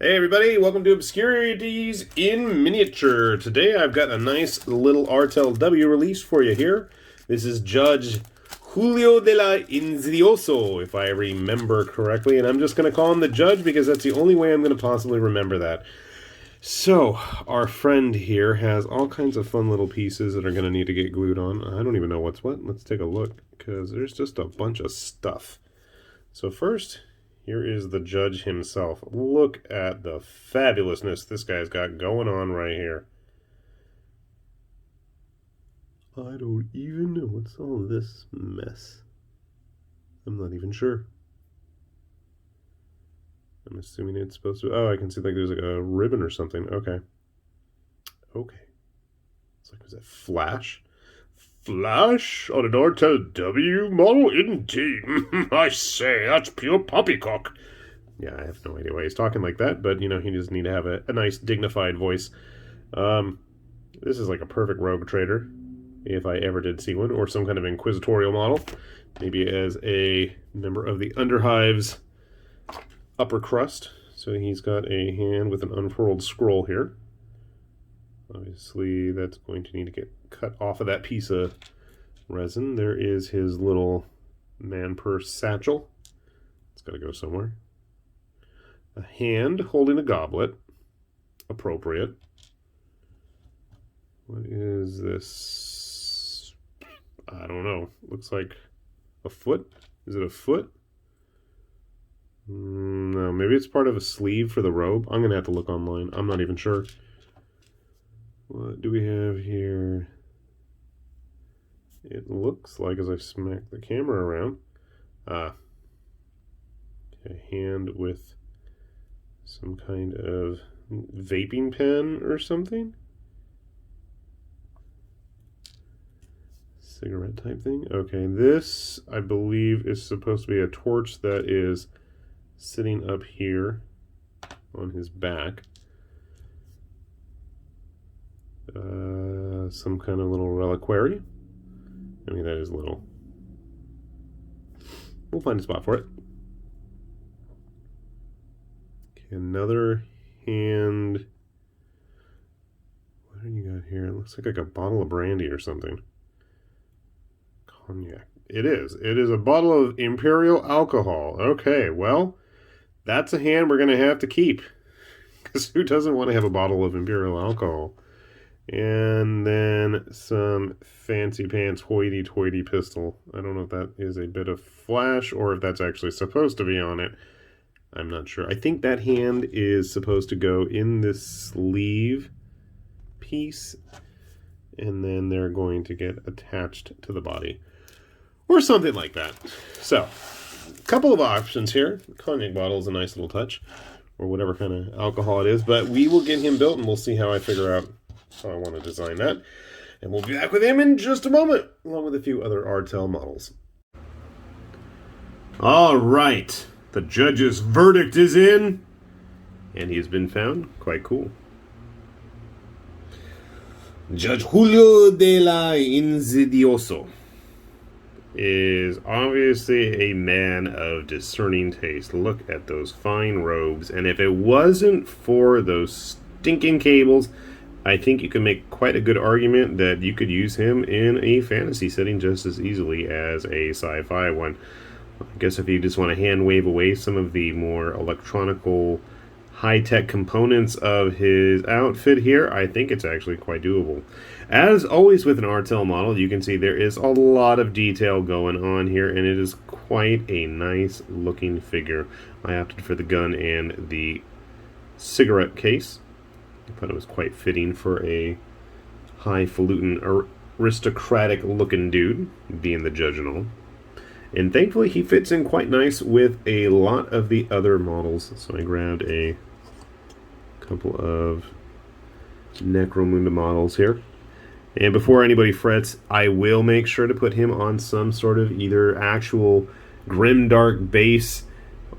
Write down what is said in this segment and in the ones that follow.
Hey everybody, welcome to Obscurities in Miniature. Today I've got a nice little Artel W release for you here. This is Judge Julio de la Inzidioso, if I remember correctly, and I'm just going to call him the Judge because that's the only way I'm going to possibly remember that. So, our friend here has all kinds of fun little pieces that are going to need to get glued on. I don't even know what's what. Let's take a look, because there's just a bunch of stuff. So first, here is the Judge himself. Look at the fabulousness this guy's got going on right here. I don't even know what's all this mess. I'm not even sure. I'm assuming it's supposed to... Oh, I can see like there's like a ribbon or something. Okay. Okay. It's like, was that Flash? Flash on an Artel W model? Indeed. I say, that's pure poppycock. Yeah, I have no idea why he's talking like that, but, you know, he just need to have a nice, dignified voice. This is like a perfect rogue trader, if I ever did see one, or some kind of inquisitorial model. Maybe as a member of the Underhives upper crust. So he's got a hand with an unfurled scroll here. Obviously, that's going to need to get cut off of that piece of resin. There is his little man purse satchel. It's got to go somewhere. A hand holding a goblet. Appropriate. What is this? I don't know. Looks like a foot. Is it a foot? No, maybe it's part of a sleeve for the robe. I'm going to have to look online. I'm not even sure. What do we have here? It looks like, as I smack the camera around, a hand with some kind of vaping pen or something? Cigarette type thing? Okay, this, I believe, is supposed to be a torch that is sitting up here on his back. Some kind of little reliquary. I mean, that is little. We'll find a spot for it. Okay, another hand. What do you got here? It looks like a bottle of brandy or something. Cognac. It is. It is a bottle of imperial alcohol. Okay, well, that's a hand we're going to have to keep. Because who doesn't want to have a bottle of imperial alcohol? And then some fancy pants hoity-toity pistol. I don't know if that is a bit of flash or if that's actually supposed to be on it. I'm not sure. I think that hand is supposed to go in this sleeve piece, and then they're going to get attached to the body. Or something like that. So, a couple of options here. Cognac bottle is a nice little touch, or whatever kind of alcohol it is, but we will get him built and we'll see how I figure out how I want to design that. And we'll be back with him in just a moment, along with a few other Artel models. All right, the judge's verdict is in, and he has been found. Quite cool. Judge Julio de la Inzidioso is obviously a man of discerning taste. Look at those fine robes, and if it wasn't for those stinking cables, I think you can make quite a good argument that you could use him in a fantasy setting just as easily as a sci-fi one. I guess if you just want to hand wave away some of the more electronical, high-tech components of his outfit here, I think it's actually quite doable. As always with an Artel model, you can see there is a lot of detail going on here, and it is quite a nice-looking figure. I opted for the gun and the cigarette case. I thought it was quite fitting for a highfalutin, aristocratic-looking dude, being the judge and all. And thankfully, he fits in quite nice with a lot of the other models. So I grabbed a couple of Necromunda models here. And before anybody frets, I will make sure to put him on some sort of either actual grimdark base.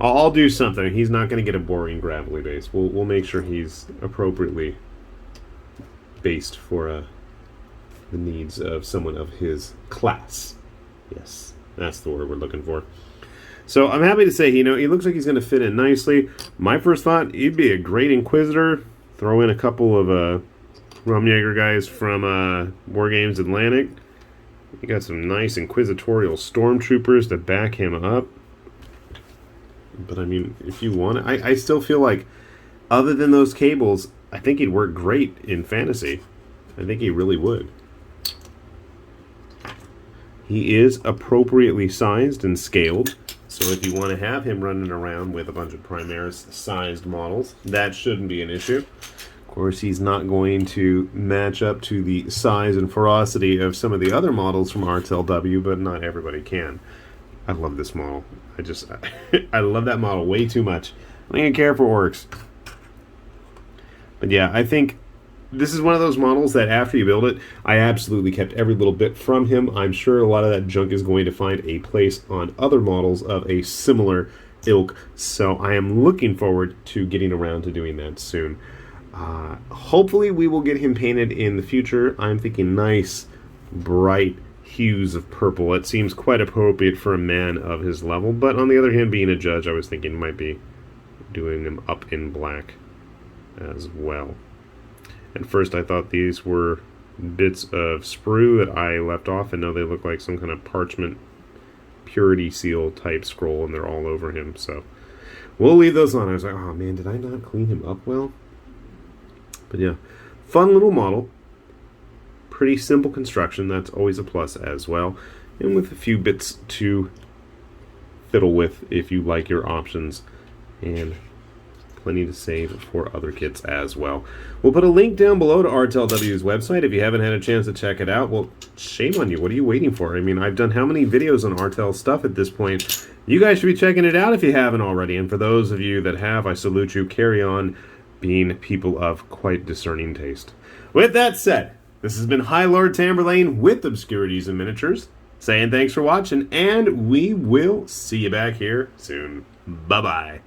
I'll do something. He's not going to get a boring gravelly base. We'll make sure he's appropriately based for the needs of someone of his class. Yes, that's the word we're looking for. So I'm happy to say, he looks like he's going to fit in nicely. My first thought, he'd be a great Inquisitor. Throw in a couple of Rumjaeger guys from War Games Atlantic. You got some nice Inquisitorial Stormtroopers to back him up. But I mean, if you want it, I still feel like, other than those cables, I think he'd work great in fantasy. I think he really would. He is appropriately sized and scaled, so if you want to have him running around with a bunch of Primaris-sized models, that shouldn't be an issue. Of course, he's not going to match up to the size and ferocity of some of the other models from Artel W, but not everybody can. I love this model. I love that model way too much. I don't even care if it works. But yeah, I think this is one of those models that after you build it, I absolutely kept every little bit from him. I'm sure a lot of that junk is going to find a place on other models of a similar ilk, so I am looking forward to getting around to doing that soon. Hopefully we will get him painted in the future. I'm thinking nice, bright hues of purple. It seems quite appropriate for a man of his level, but on the other hand, being a judge, I was thinking might be doing him up in black as well. At first I thought these were bits of sprue that I left off, and now they look like some kind of parchment purity seal type scroll, and they're all over him, so we'll leave those on. I was like, oh man, did I not clean him up well? But yeah, fun little model. Pretty simple construction, that's always a plus as well. And with a few bits to fiddle with if you like your options. And plenty to save for other kits as well. We'll put a link down below to Artel W's website if you haven't had a chance to check it out. Well, shame on you. What are you waiting for? I mean, I've done how many videos on Artel stuff at this point? You guys should be checking it out if you haven't already. And for those of you that have, I salute you. Carry on being people of quite discerning taste. With that said, this has been High Lord Tamberlane with Obscurities and Miniatures, saying thanks for watching, and we will see you back here soon. Bye-bye.